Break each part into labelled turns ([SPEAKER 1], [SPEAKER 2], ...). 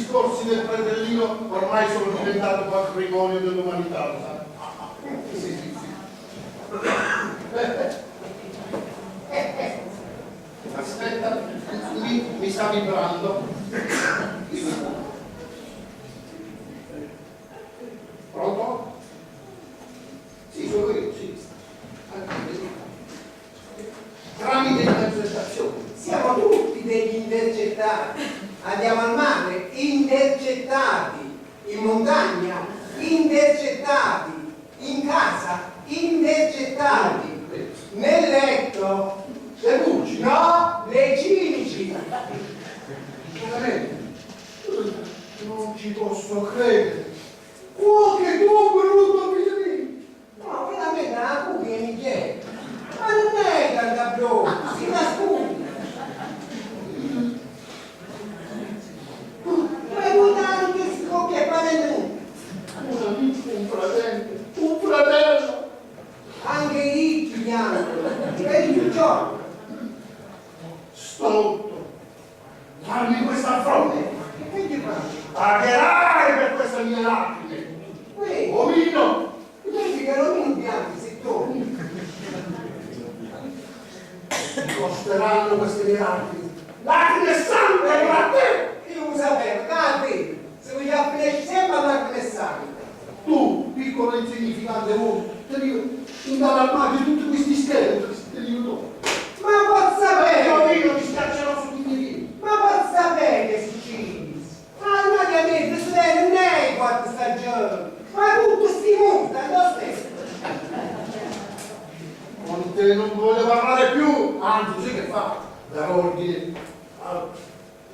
[SPEAKER 1] discorsi del fratellino ormai sono diventato patrimonio dell'umanità, lo sai? Sì. Aspetta, lì mi sta vibrando. Pronto? Sì, sono io, sì. Tramite intercettazione.
[SPEAKER 2] Siamo tutti degli intercettati. Andiamo al mare, intercettati. In montagna, intercettati. In casa, intercettati. Nel letto,
[SPEAKER 1] Le bucci?
[SPEAKER 2] no, le cinici.
[SPEAKER 1] Veramente? Non ci posso credere. Oh, che tuo brutto figlio!
[SPEAKER 2] No, veramente la cuffia mi chiede. Ma non è tanta brutta, si nasconde. Ma guardate che scoppia qua dentro.
[SPEAKER 1] Un fratello!
[SPEAKER 2] Anche i ricchi piangono, vedi più giorni.
[SPEAKER 1] Stolto! Farmi questa fronte!
[SPEAKER 2] Che ti fa?
[SPEAKER 1] Pagherai per queste mie lacrime!
[SPEAKER 2] Qui,
[SPEAKER 1] Omino!
[SPEAKER 2] vedi che non mi bianchi se torni.
[SPEAKER 1] Costeranno queste mie lacrime! Lacrime e sangue per te!
[SPEAKER 2] Io lo sapevo, capi, se vogliamo finire sempre a lacrime e sangue.
[SPEAKER 1] Tu, piccolo e insignificante uomo, te devi andare al mare tutti questi scheletri, te li do.
[SPEAKER 2] Ma posso sapere?
[SPEAKER 1] Omino mi schiaccerò su di piedi!
[SPEAKER 2] Ma posso sapere che succede? Ah, no, amici, presidente, non è 4 stagioni. Ma tutto sti monta, lo stesso.
[SPEAKER 1] Con te non voglio parlare più, anzi, sai che fa? Darò ordine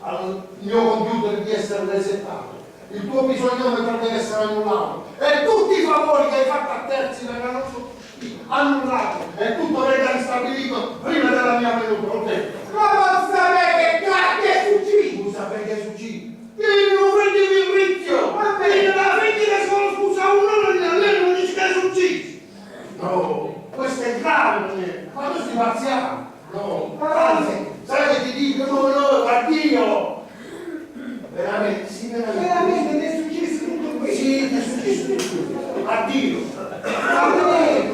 [SPEAKER 1] al mio computer di essere resettato. Il tuo bisognometro deve essere annullato e tutti i favori che hai fatto a terzi verranno annullati e tutto verrà ristabilito prima della mia venuta, ho detto.
[SPEAKER 2] Ma posso sapere che cacchio è successo?
[SPEAKER 1] Tu saprai che succede? Vieni, non prendevi il rizio!
[SPEAKER 2] Va bene.
[SPEAKER 1] Vieni dalla figlia che solo scusa uno, lei non dice che è successo! No, questo è grave per me. Ma tu sei marziano? No, anzi, sai che ti dico? No, addio! Veramente, sì, veramente.
[SPEAKER 2] Veramente mi è successo tutto questo?
[SPEAKER 1] Sì, ti è successo tutto. Addio!
[SPEAKER 2] Ma non è,